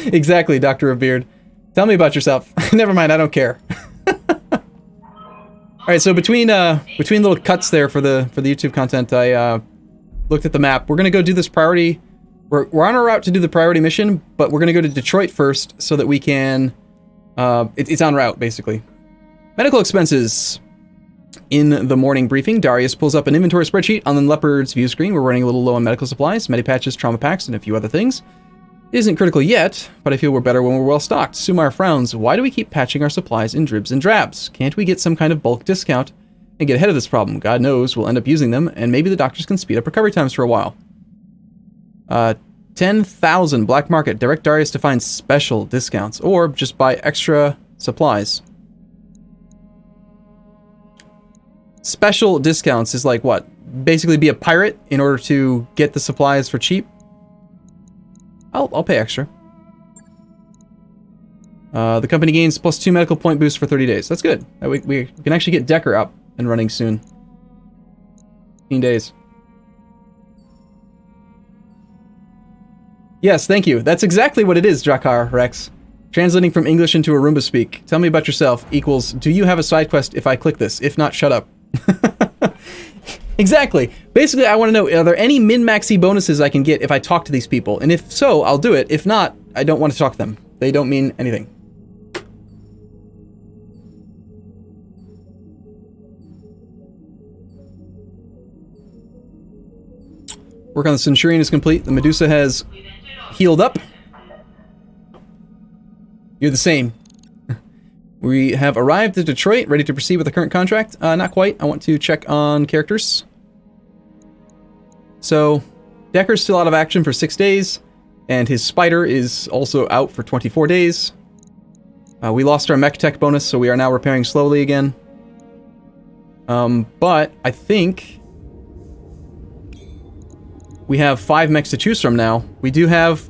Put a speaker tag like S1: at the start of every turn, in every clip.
S1: Exactly, Dr. Rebeard. Tell me about yourself. Never mind, I don't care. Alright, so between little cuts there for the YouTube content, I looked at the map. We're gonna go do this priority. We're on our route to do the priority mission, but we're gonna go to Detroit first so that we can it's en route, basically. Medical expenses. In the morning briefing, Darius pulls up an inventory spreadsheet on the Leopard's view screen. We're running a little low on medical supplies, medipatches, trauma packs, and a few other things. It isn't critical yet, but I feel we're better when we're well stocked. Sumar frowns. Why do we keep patching our supplies in dribs and drabs? Can't we get some kind of bulk discount and get ahead of this problem? God knows we'll end up using them, and maybe the doctors can speed up recovery times for a while. 10,000 black market. Direct Darius to find special discounts, or just buy extra supplies. Special discounts is like what? Basically be a pirate in order to get the supplies for cheap? I'll pay extra. The company gains +2 medical point boost for 30 days. That's good. We can actually get Decker up and running soon. 15 days. Yes, thank you. That's exactly what it is, Drakar Rex. Translating from English into Arumba speak. Tell me about yourself equals, do you have a side quest if I click this? If not, shut up. Exactly. Basically, I want to know, are there any min-maxy bonuses I can get if I talk to these people? And if so, I'll do it. If not, I don't want to talk to them. They don't mean anything. Work on the Centurion is complete. The Medusa has healed up. You're the same. We have arrived at Detroit, ready to proceed with the current contract. Not quite. I want to check on characters. So, Decker's still out of action for 6 days, and his Spider is also out for 24 days. We lost our mech tech bonus, so we are now repairing slowly again. But I think we have 5 mechs to choose from now. We do have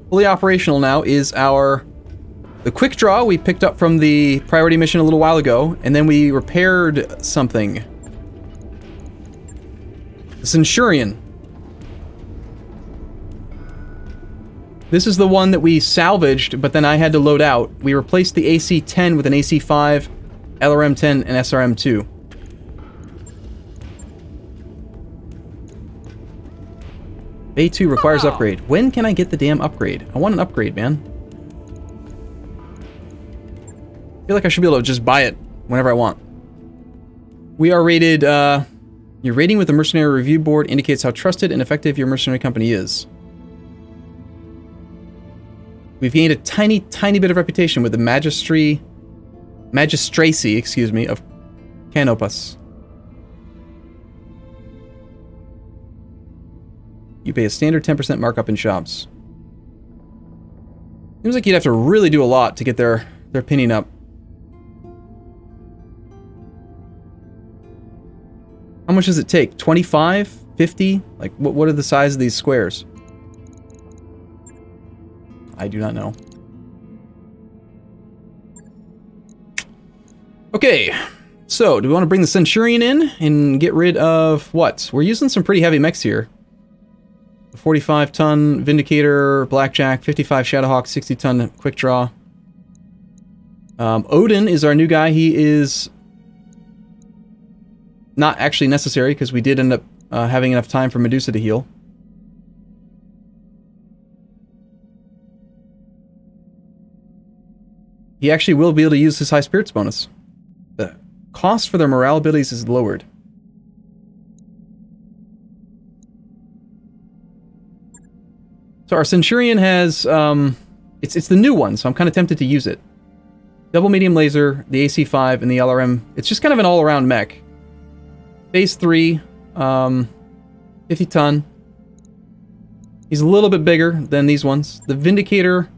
S1: fully operational now is the quick draw we picked up from the priority mission a little while ago, and then we repaired something. The Centurion. This is the one that we salvaged, but then I had to load out. We replaced the AC-10 with an AC-5, LRM-10, and SRM-2. Bay 2 requires upgrade. When can I get the damn upgrade? I want an upgrade, man. I feel like I should be able to just buy it whenever I want. We are rated, your rating with the Mercenary Review Board indicates how trusted and effective your mercenary company is. We've gained a tiny, tiny bit of reputation with the magistracy, excuse me, of Canopus. You pay a standard 10% markup in shops. Seems like you'd have to really do a lot to get their opinion up. How much does it take? 25? 50? Like, what are the size of these squares? I do not know. Okay, so do we want to bring the Centurion in and get rid of what? We're using some pretty heavy mechs here. 45-ton Vindicator, Blackjack, 55 Shadowhawk, 60-ton Quick Draw. Odin is our new guy. He is not actually necessary because we did end up having enough time for Medusa to heal. He actually will be able to use his high spirits bonus. The cost for their morale abilities is lowered. So our Centurion has, it's the new one, so I'm kind of tempted to use it. Double medium laser, the AC-5, and the LRM. It's just kind of an all-around mech. Phase 3, 50 ton. He's a little bit bigger than these ones. The Vindicator,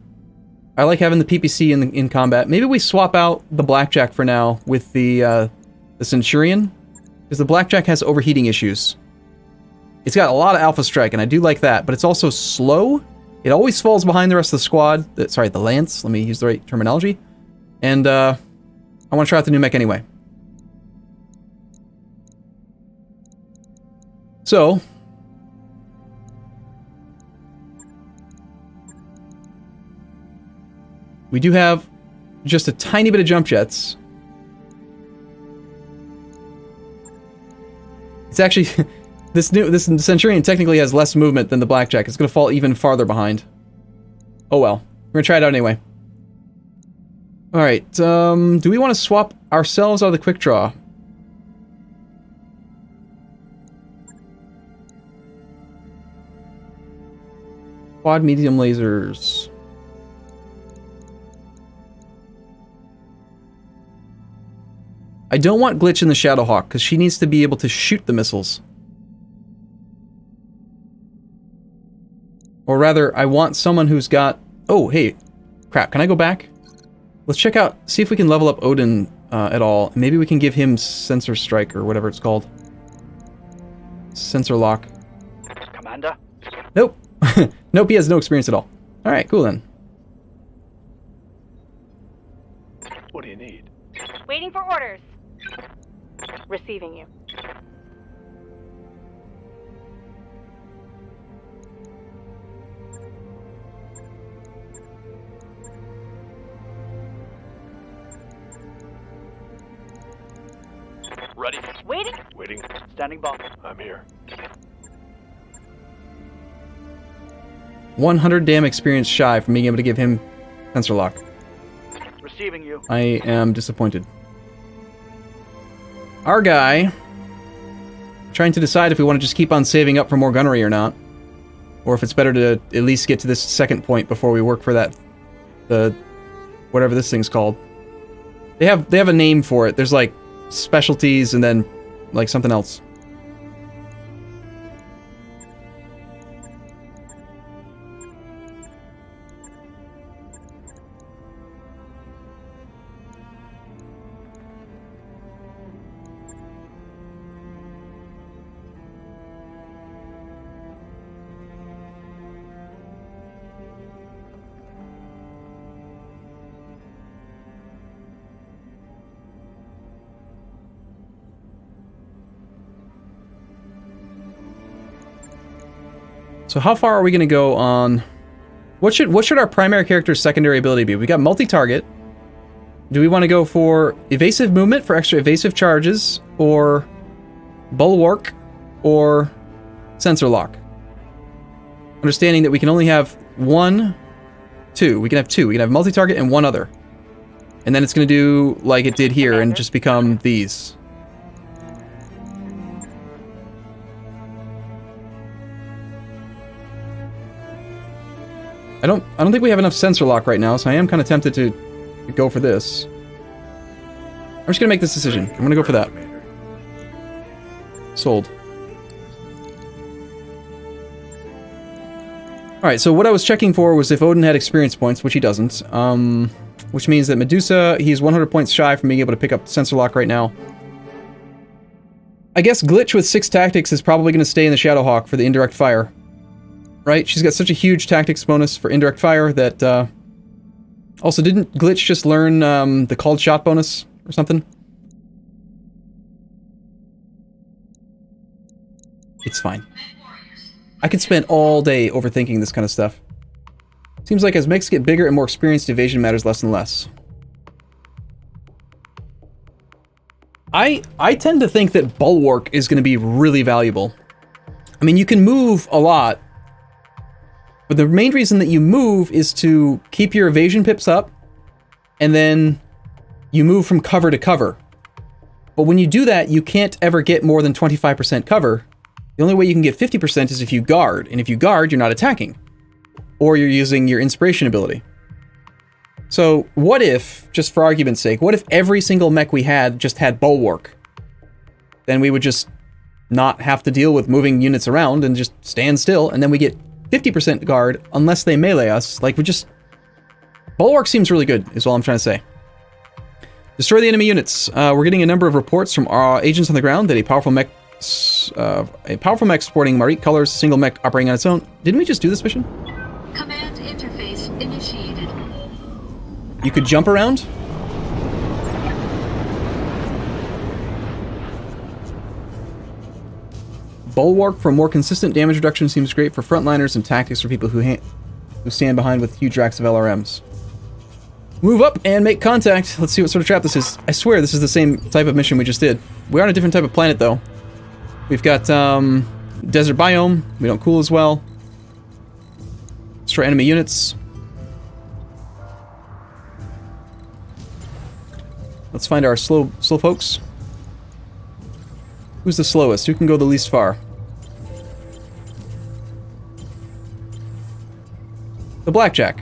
S1: I like having the PPC in combat. Maybe we swap out the Blackjack for now with the Centurion, because the Blackjack has overheating issues. It's got a lot of alpha strike, and I do like that, but it's also slow. It always falls behind the rest of the squad. Sorry, the Lance. Let me use the right terminology. And I want to try out the new mech anyway. So, We do have just a tiny bit of jump jets. It's actually... this Centurion technically has less movement than the Blackjack. It's going to fall even farther behind. Oh well. We're going to try it out anyway. Alright, do we want to swap ourselves out of the quick draw? Quad medium lasers. I don't want Glitch in the Shadowhawk, because she needs to be able to shoot the missiles. Or rather, I want someone who's got... Oh, hey. Crap, can I go back? Let's check out, see if we can level up Odin at all. Maybe we can give him Sensor Strike, or whatever it's called. Sensor Lock.
S2: Commander?
S1: Nope. Nope, he has no experience at all. Alright, cool then.
S2: What do you need?
S3: Waiting for orders. Receiving you.
S2: Ready?
S3: Waiting.
S2: Waiting. Standing by. I'm here.
S1: 100 damn experience shy from being able to give him Sensor Lock.
S2: Receiving you.
S1: I am disappointed. Our guy... trying to decide if we want to just keep on saving up for more gunnery or not. Or if it's better to at least get to this second point before we work for that... whatever this thing's called. They have a name for it. There's like specialties and then like something else. So how far are we going to go on... What should our primary character's secondary ability be? We got multi-target. Do we want to go for evasive movement for extra evasive charges, or bulwark, or sensor lock? Understanding that we can only have two. We can have two. We can have multi-target and one other. And then it's going to do like it did here and just become these. I don't think we have enough sensor lock right now, so I am kind of tempted to go for this. I'm just gonna make this decision. I'm gonna go for that. Sold. Alright, so what I was checking for was if Odin had experience points, which he doesn't. Which means that Medusa, he's 100 points shy from being able to pick up sensor lock right now. I guess Glitch with 6 tactics is probably gonna stay in the Shadowhawk for the indirect fire. Right? She's got such a huge tactics bonus for indirect fire that, Also, didn't Glitch just learn, the called shot bonus or something? It's fine. I could spend all day overthinking this kind of stuff. Seems like as mechs get bigger and more experienced, evasion matters less and less. I tend to think that Bulwark is going to be really valuable. I mean, you can move a lot, but the main reason that you move is to keep your evasion pips up, and then you move from cover to cover. But when you do that, you can't ever get more than 25% cover. The only way you can get 50% is if you guard, and if you guard, you're not attacking. Or you're using your inspiration ability. So what if, just for argument's sake, what if every single mech we had just had Bulwark? Then we would just not have to deal with moving units around and just stand still, and then we get 50% guard unless they melee us. Like, we just... Bulwark seems really good, is all I'm trying to say. Destroy the enemy units. We're getting a number of reports from our agents on the ground that a powerful mech sporting Marik colors, single mech operating on its own. Didn't we just do this mission?
S4: Command interface initiated.
S1: You could jump around? Bulwark for more consistent damage reduction seems great for frontliners and tactics for people who stand behind with huge racks of LRMs. Move up and make contact. Let's see what sort of trap this is. I swear this is the same type of mission we just did. We're on a different type of planet, though. We've got, desert biome. We don't cool as well. Destroy enemy units. Let's find our slow folks. Who's the slowest? Who can go the least far? The Blackjack.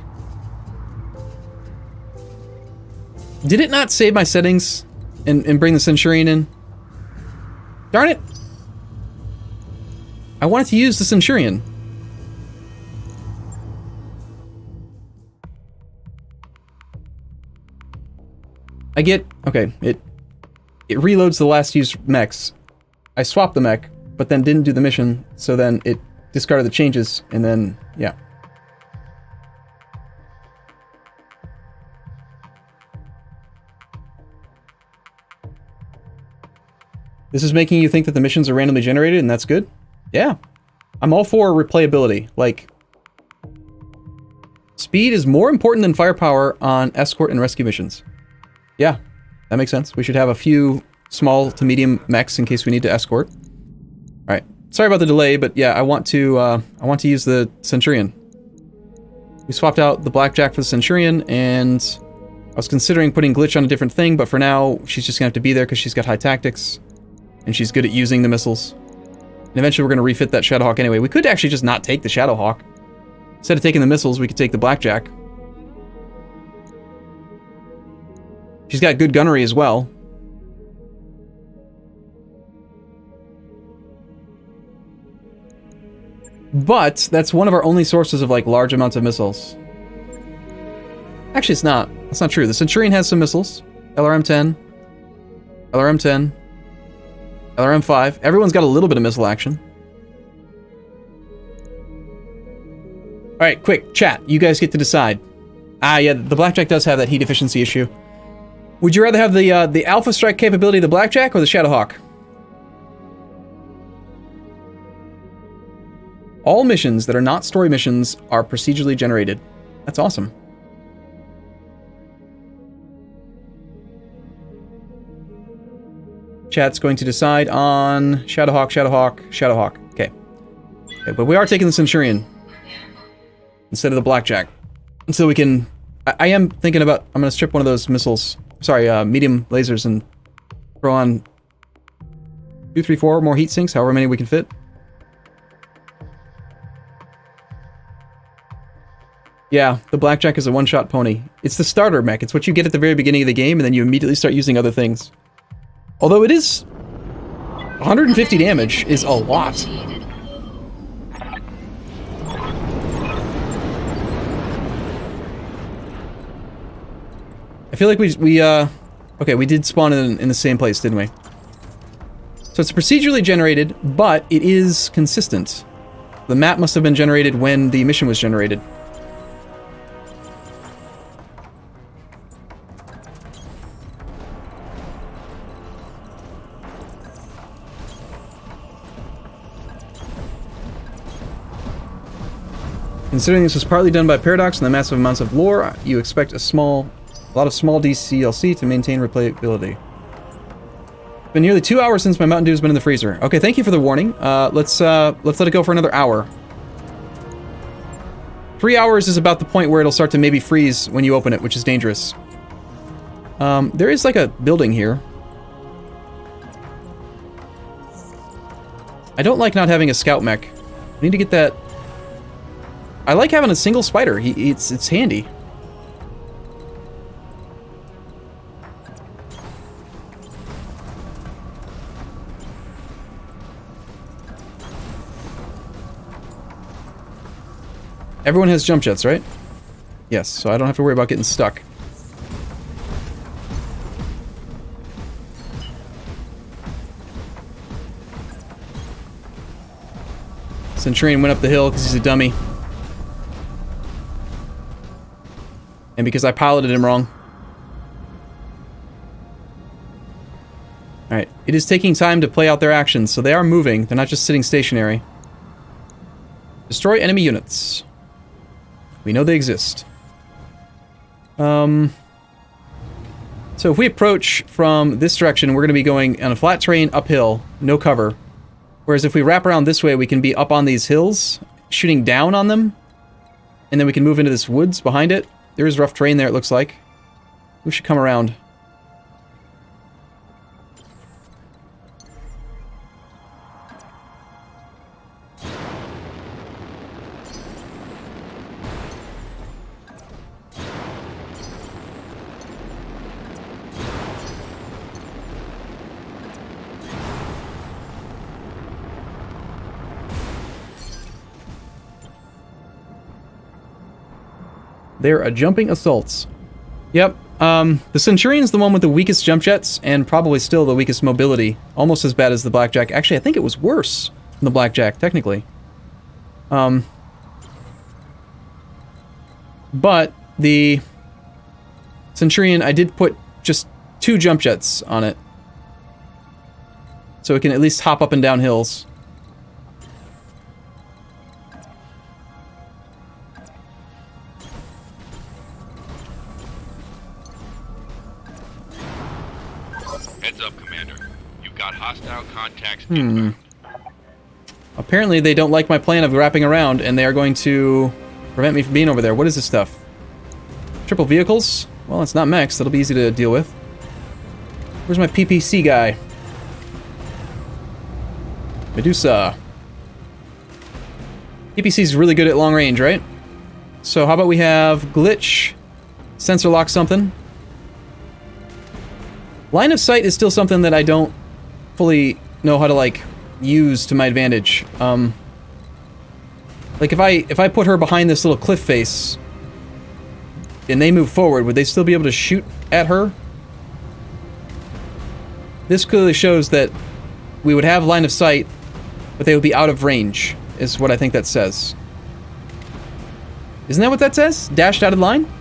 S1: Did it not save my settings and bring the Centurion in? Darn it! I wanted to use the Centurion. I get... Okay, it reloads the last used mechs. I swapped the mech, but then didn't do the mission, so then it discarded the changes, and then, yeah. This is making you think that the missions are randomly generated, and that's good? Yeah. I'm all for replayability. Like, speed is more important than firepower on escort and rescue missions. Yeah, that makes sense. We should have a few small to medium mechs in case we need to escort. Alright. Sorry about the delay, but yeah, I want to use the Centurion. We swapped out the Blackjack for the Centurion, and I was considering putting Glitch on a different thing, but for now, she's just gonna have to be there because she's got high tactics. And she's good at using the missiles. And eventually we're going to refit that Shadowhawk anyway. We could actually just not take the Shadowhawk. Instead of taking the missiles, we could take the Blackjack. She's got good gunnery as well. But that's one of our only sources of, like, large amounts of missiles. Actually, it's not. That's not true. The Centurion has some missiles. LRM-10. LRM-10. LRM-5. Everyone's got a little bit of missile action. Alright, quick, chat. You guys get to decide. Ah, yeah, the Blackjack does have that heat efficiency issue. Would you rather have the Alpha Strike capability of the Blackjack or the Shadowhawk? All missions that are not story missions are procedurally generated. That's awesome. Chat's going to decide on Shadowhawk, Shadowhawk, Shadowhawk. Okay. But we are taking the Centurion instead of the Blackjack. And so we can... I am thinking about... I'm going to strip one of those missiles. Sorry, medium lasers and throw on 2, 3, 4 more heat sinks, however many we can fit. Yeah, the Blackjack is a one-shot pony. It's the starter mech. It's what you get at the very beginning of the game, and then you immediately start using other things. Although it is... 150 damage is a lot. I feel like okay, we did spawn in the same place, didn't we? So it's procedurally generated, but it is consistent. The map must have been generated when the mission was generated. Considering this was partly done by Paradox and the massive amounts of lore, you expect a lot of small DCLC to maintain replayability. It's been nearly 2 hours since my Mountain Dew has been in the freezer. Okay, thank you for the warning. Let's let it go for another hour. 3 hours is about the point where it'll start to maybe freeze when you open it, which is dangerous. There is like a building here. I don't like not having a scout mech. I need to get that. I like having a single spider. It's handy. Everyone has jump jets, right? Yes, so I don't have to worry about getting stuck. Centurion went up the hill because he's a dummy. And because I piloted him wrong. Alright, it is taking time to play out their actions, so they are moving. They're not just sitting stationary. Destroy enemy units. We know they exist. So if we approach from this direction, we're going to be going on a flat terrain uphill, no cover. Whereas if we wrap around this way, we can be up on these hills, shooting down on them. And then we can move into this woods behind it. There is rough terrain there, it looks like. We should come around. They're jumping assaults. Yep. The Centurion's the one with the weakest jump jets, and probably still the weakest mobility. Almost as bad as the Blackjack. Actually, I think it was worse than the Blackjack, technically. But the Centurion, I did put just 2 jump jets on it. So it can at least hop up and down hills.
S5: Heads up, Commander. You've got hostile contacts.
S1: Apparently they don't like my plan of wrapping around, and they are going to prevent me from being over there. What is this stuff? Triple vehicles? Well, it's not mechs. That'll be easy to deal with. Where's my PPC guy? Medusa. PPC's really good at long range, right? So how about we have glitch, sensor lock something. Line of sight is still something that I don't fully know how to, like, use to my advantage. Like, if I put her behind this little cliff face and they move forward, would they still be able to shoot at her? This clearly shows that we would have line of sight, but they would be out of range, is what I think that says. Isn't that what that says? Dash dotted line?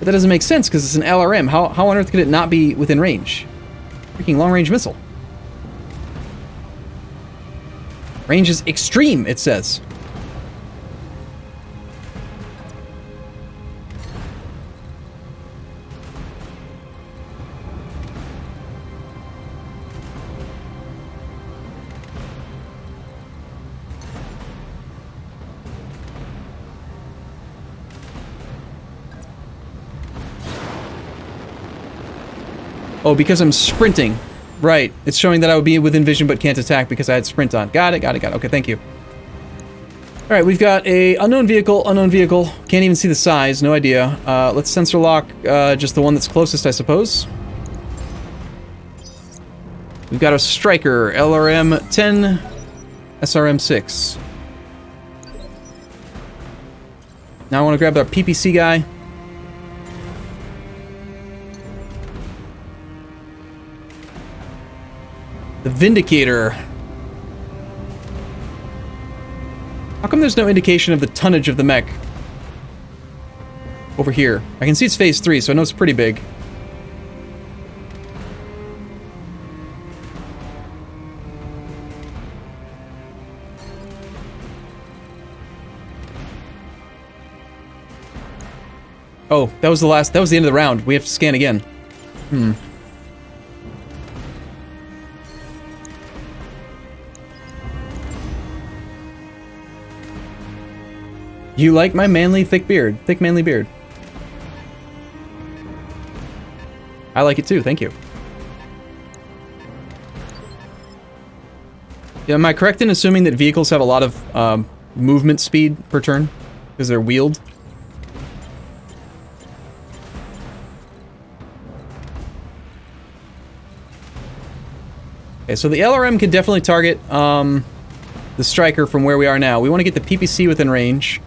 S1: But that doesn't make sense, because it's an LRM. How on earth could it not be within range? Freaking long-range missile. Range is extreme, it says. Oh, because I'm sprinting. Right. It's showing that I would be within vision but can't attack because I had sprint on. Got it. Okay, thank you. Alright, we've got a unknown vehicle. Can't even see the size, no idea. Let's sensor lock just the one that's closest, I suppose. We've got a Striker, LRM-10, SRM-6. Now I want to grab our PPC guy. The Vindicator. How come there's no indication of the tonnage of the mech over here? I can see it's phase 3, so I know it's pretty big. Oh, that was the end of the round. We have to scan again. You like my manly, thick manly beard. I like it too, thank you. Yeah, am I correct in assuming that vehicles have a lot of movement speed per turn? Because they're wheeled? Okay, so the LRM can definitely target the Striker from where we are now. We want to get the PPC within range.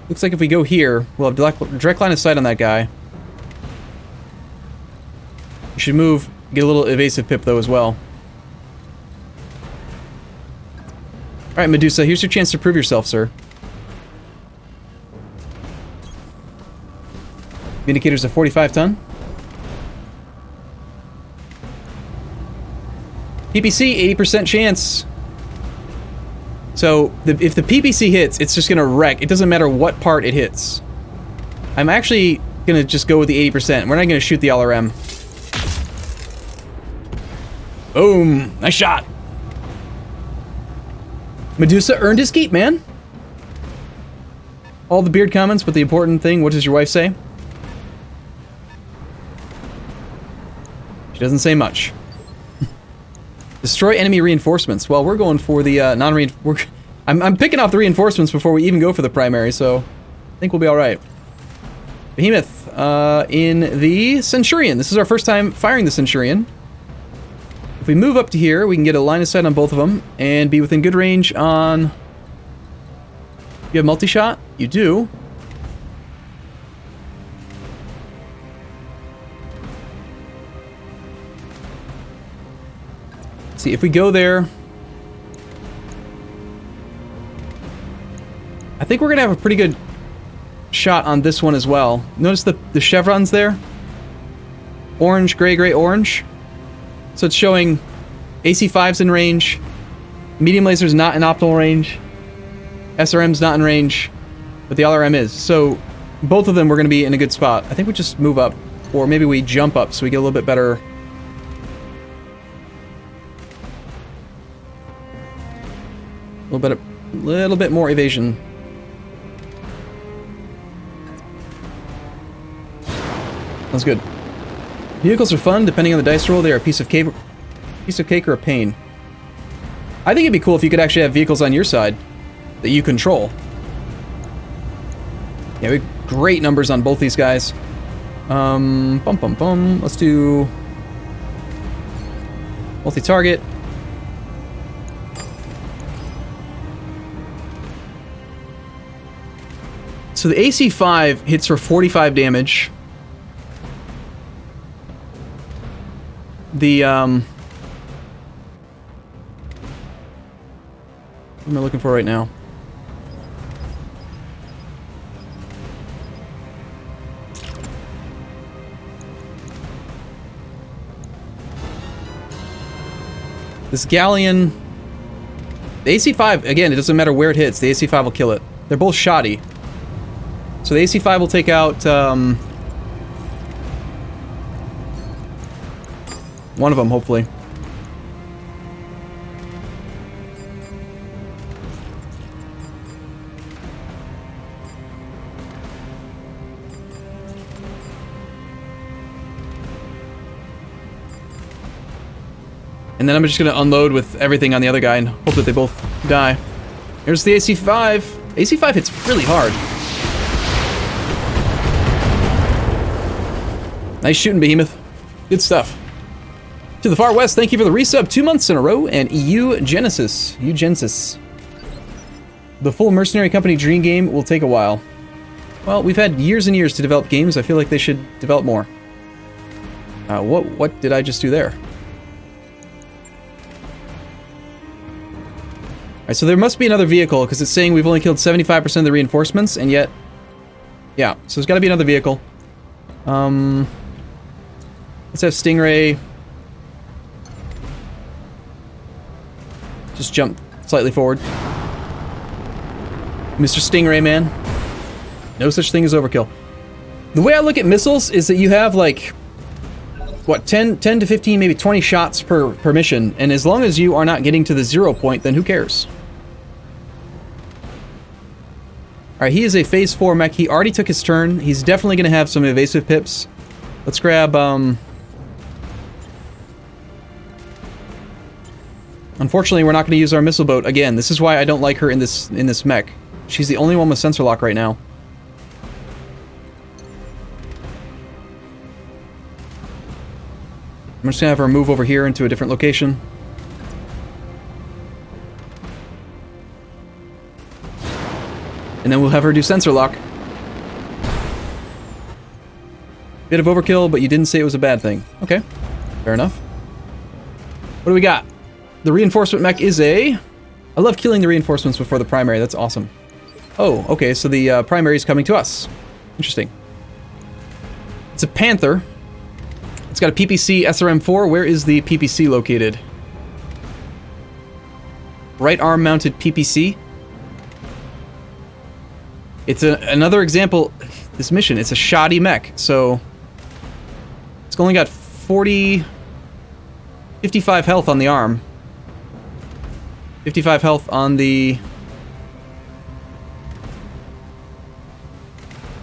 S1: Looks like if we go here, we'll have direct line of sight on that guy. We should move, get a little evasive pip though as well. Alright, Medusa, here's your chance to prove yourself, sir. Vindicator's a 45-ton. PPC, 80% chance. So, if the PPC hits, it's just gonna wreck. It doesn't matter what part it hits. I'm actually gonna just go with the 80%. We're not gonna shoot the LRM. Boom! Nice shot! Medusa earned his keep, man! All the beard comments, but the important thing, what does your wife say? She doesn't say much. Destroy enemy reinforcements. Well, we're going for the non-reinforcements. I'm picking off the reinforcements before we even go for the primary, so I think we'll be alright. Behemoth, in the Centurion. This is our first time firing the Centurion. If we move up to here, we can get a line of sight on both of them and be within good range on... You have multi-shot? You do. See, if we go there... I think we're going to have a pretty good shot on this one as well. Notice the chevrons there? Orange, gray, gray, orange. So it's showing AC-5's in range, medium laser's not in optimal range, SRM's not in range, but the LRM is. So both of them we're going to be in a good spot. I think we just move up, or maybe we jump up so we get a little bit better... A little bit more evasion. Sounds good. Vehicles are fun, depending on the dice roll. They are a piece of cake or a pain. I think it'd be cool if you could actually have vehicles on your side that you control. Yeah, we have great numbers on both these guys. Let's do multi-target. So the AC-5 hits for 45 damage. The, what am I looking for right now? This Galleon... The AC-5, again, it doesn't matter where it hits, the AC-5 will kill it. They're both shoddy. So the AC-5 will take out, one of them, hopefully. And then I'm just gonna unload with everything on the other guy and hope that they both die. Here's the AC-5. AC-5 hits really hard. Nice shooting, Behemoth. Good stuff. To the far west, thank you for the resub 2 months in a row, and Eugenesis. The full Mercenary Company Dream game will take a while. Well, we've had years and years to develop games. I feel like they should develop more. What did I just do there? Alright, so there must be another vehicle, because it's saying we've only killed 75% of the reinforcements, and yet... Yeah, so there's got to be another vehicle. Let's have Stingray... Just jump slightly forward. Mr. Stingray, man. No such thing as overkill. The way I look at missiles is that you have, like... What, 10 to 15, maybe 20 shots per mission, and as long as you are not getting to the 0 point, then who cares? Alright, he is a Phase 4 mech. He already took his turn. He's definitely going to have some evasive pips. Let's grab, Unfortunately, we're not going to use our missile boat again. This is why I don't like her in this mech. She's the only one with sensor lock right now. I'm just going to have her move over here into a different location. And then we'll have her do sensor lock. Bit of overkill, but you didn't say it was a bad thing. Okay, fair enough. What do we got? The reinforcement mech is a... I love killing the reinforcements before the primary. That's awesome. Oh, okay, so the primary is coming to us. Interesting. It's a Panther. It's got a PPC SRM-4. Where is the PPC located? Right arm mounted PPC. It's another example. this mission. It's a shoddy mech, so it's only got 55 health on the arm. 55 health on the...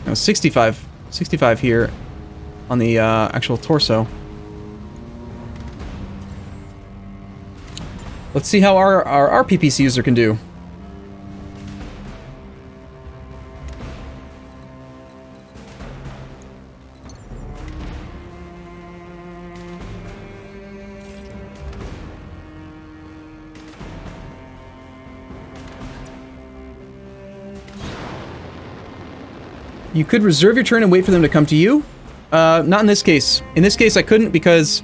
S1: No, 65 here on the actual torso. Let's see how our PPC user can do. You could reserve your turn and wait for them to come to you. Not in this case. In this case, I couldn't because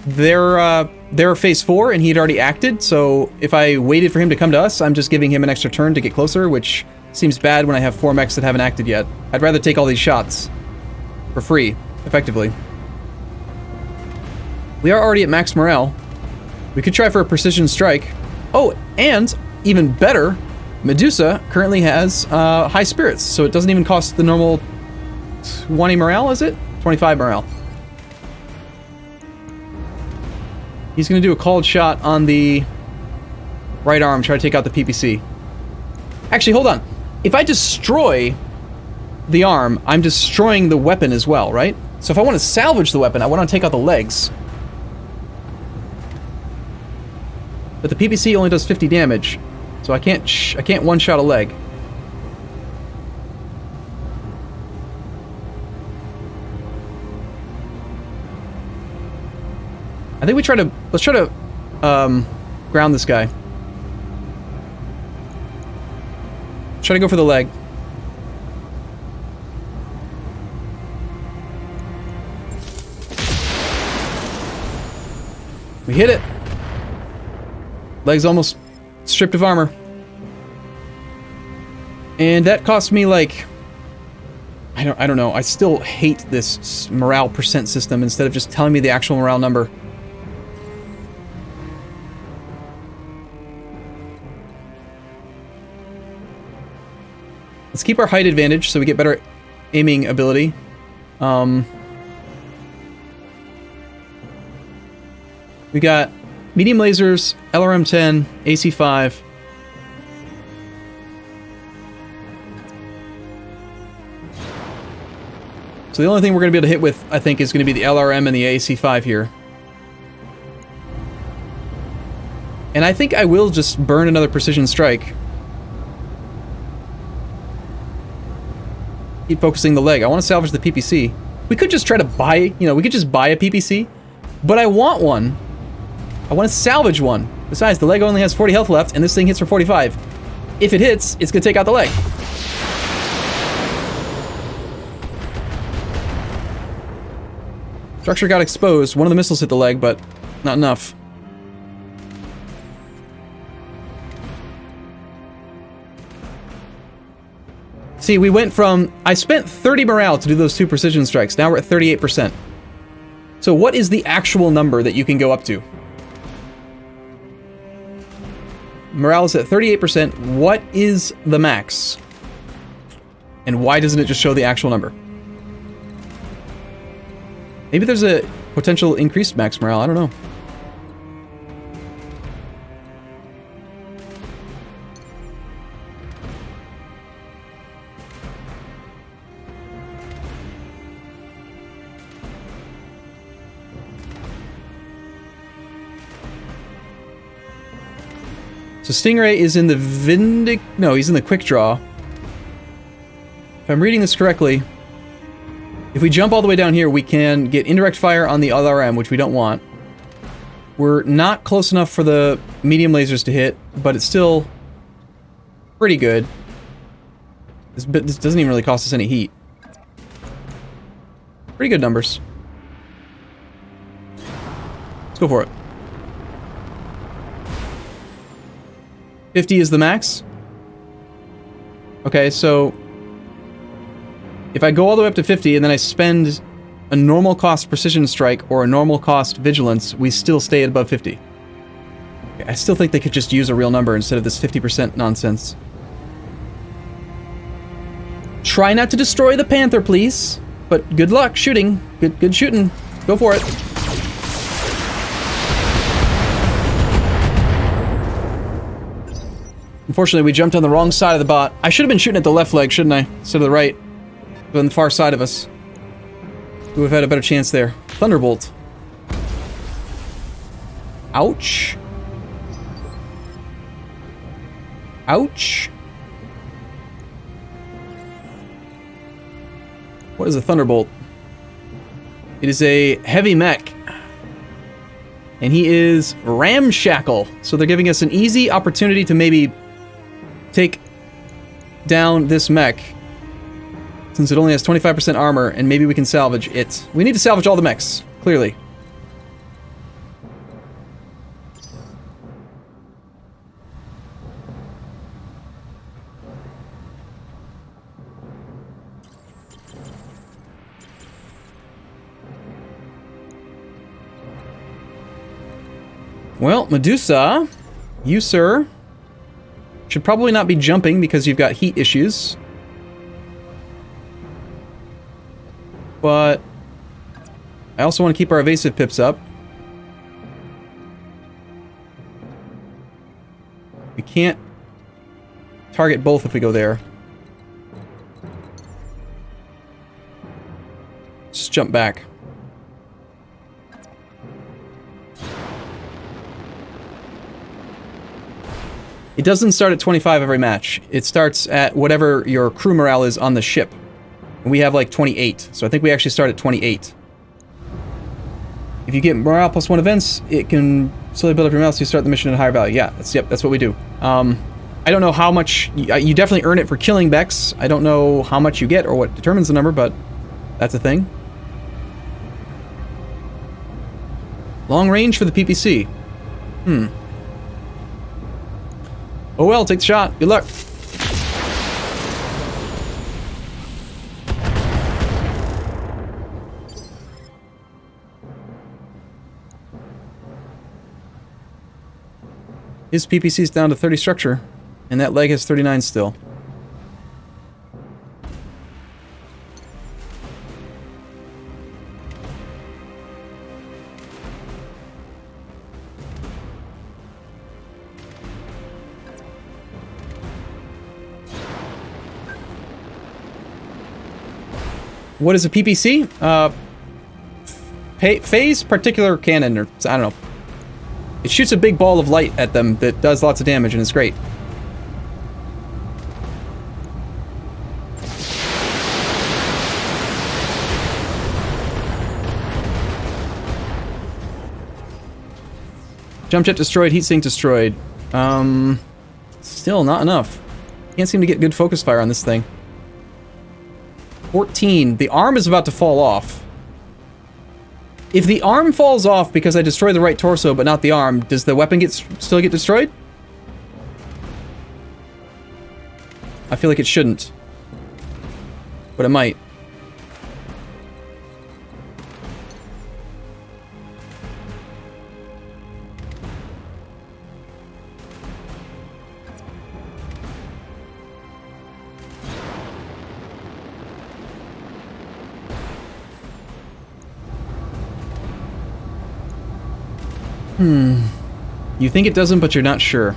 S1: they're phase 4 and he had already acted. So if I waited for him to come to us, I'm just giving him an extra turn to get closer, which seems bad when I have 4 mechs that haven't acted yet. I'd rather take all these shots for free, effectively. We are already at max morale. We could try for a precision strike. Oh, and even better, Medusa currently has high spirits, so it doesn't even cost the normal 20 morale, is it? 25 morale. He's going to do a called shot on the right arm, try to take out the PPC. Actually, hold on. If I destroy the arm, I'm destroying the weapon as well, right? So if I want to salvage the weapon, I want to take out the legs. But the PPC only does 50 damage. So I can't one-shot a leg. I think let's try to ground this guy. Try to go for the leg. We hit it. Leg's almost stripped of armor. And that cost me like... I don't know. I still hate this morale percent system instead of just telling me the actual morale number. Let's keep our height advantage so we get better aiming ability. We got medium lasers, LRM-10, AC-5. So the only thing we're going to be able to hit with, I think, is going to be the LRM and the AC-5 here. And I think I will just burn another precision strike. Keep focusing the leg. I want to salvage the PPC. We could just try to buy, we could just buy a PPC, but I want one. I want to salvage one. Besides, the leg only has 40 health left, and this thing hits for 45. If it hits, it's going to take out the leg. Structure got exposed. One of the missiles hit the leg, but not enough. See, we went from... I spent 30 morale to do those 2 precision strikes. Now we're at 38%. So what is the actual number that you can go up to? Morale is at 38%. What is the max? And why doesn't it just show the actual number? Maybe there's a potential increased max morale. I don't know. So Stingray is in the no, he's in the quick draw. If I'm reading this correctly, if we jump all the way down here, we can get indirect fire on the LRM, which we don't want. We're not close enough for the medium lasers to hit, but it's still pretty good. This doesn't even really cost us any heat. Pretty good numbers. Let's go for it. 50 is the max. Okay, so if I go all the way up to 50 and then I spend a normal cost precision strike or a normal cost vigilance, we still stay at above 50. Okay, I still think they could just use a real number instead of this 50% nonsense. Try not to destroy the Panther, please. But good luck shooting. Good shooting. Go for it. Unfortunately, we jumped on the wrong side of the bot. I should have been shooting at the left leg, shouldn't I? Instead of the right. On the far side of us. We would have had a better chance there. Thunderbolt. Ouch. Ouch. What is a Thunderbolt? It is a heavy mech. And he is ramshackle. So they're giving us an easy opportunity to maybe take down this mech. Since it only has 25% armor, and maybe we can salvage it. We need to salvage all the mechs, clearly. Well, Medusa, you, sir, should probably not be jumping because you've got heat issues. But I also want to keep our evasive pips up. We can't target both if we go there. Just jump back. It doesn't start at 25 every match. It starts at whatever your crew morale is on the ship. And we have like 28, so I think we actually start at 28. If you get morale plus 1 events, it can slowly build up your morale so you start the mission at a higher value. Yeah, that's what we do. I don't know how much... You definitely earn it for killing Bex. I don't know how much you get or what determines the number, but that's a thing. Long range for the PPC. Oh well, take the shot. Good luck. His PPC is down to 30 structure, and that leg has 39 still. What is a PPC? Phase particular cannon, or I don't know. It shoots a big ball of light at them that does lots of damage, and it's great. Jump jet destroyed, heat sink destroyed. Still not enough. Can't seem to get good focus fire on this thing. 14. The arm is about to fall off. If the arm falls off because I destroy the right torso but not the arm, does the weapon still get destroyed? I feel like it shouldn't. But it might. You think it doesn't, but you're not sure.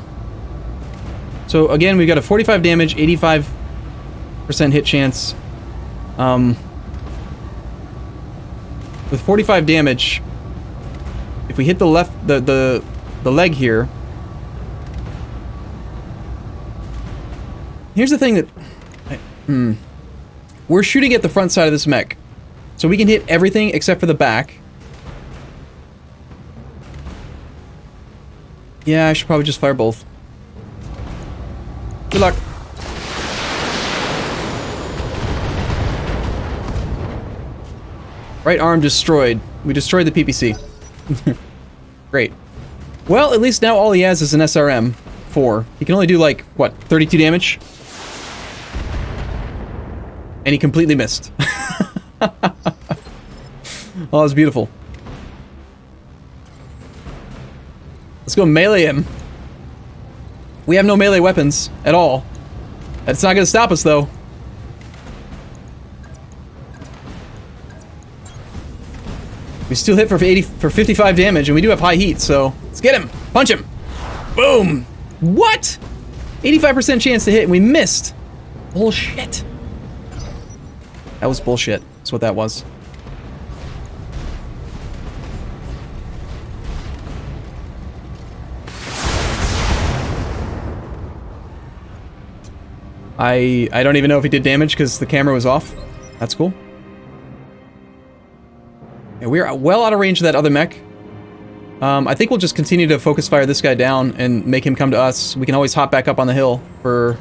S1: So again, we've got a 45 damage, 85% hit chance. With 45 damage, if we hit the the leg here. Here's the thing that... We're shooting at the front side of this mech. So we can hit everything except for the back. Yeah, I should probably just fire both. Good luck. Right arm destroyed. We destroyed the PPC. Great. Well, at least now all he has is an SRM 4. He can only do like, what, 32 damage? And he completely missed. Oh, that's beautiful. Let's go melee him. We have no melee weapons at all. That's not going to stop us, though. We still hit for 55 damage, and we do have high heat, so let's get him. Punch him. Boom. What? 85% chance to hit, and we missed. Bullshit. That was bullshit. That's what that was. I don't even know if he did damage because the camera was off. That's cool. Yeah, we're well out of range of that other mech. I think we'll just continue to focus fire this guy down and make him come to us. We can always hop back up on the hill for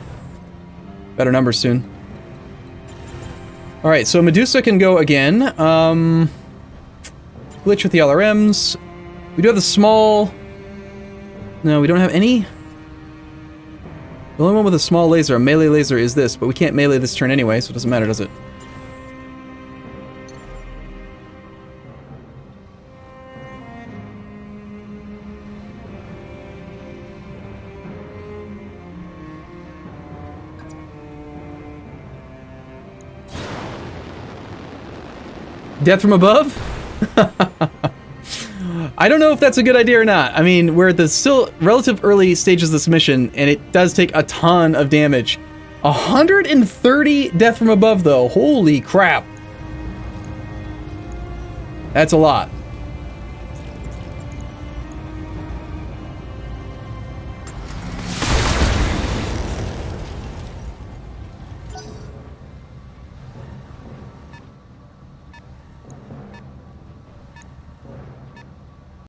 S1: better numbers soon. Alright, so Medusa can go again. Glitch with the LRMs. We do have the small... No, we don't have any... The only one with a small laser, a melee laser, is this, but we can't melee this turn anyway, so it doesn't matter, does it? Death from above? I don't know if that's a good idea or not. I mean, we're at the still relative early stages of this mission, and it does take a ton of damage. 130 death from above, though. Holy crap. That's a lot.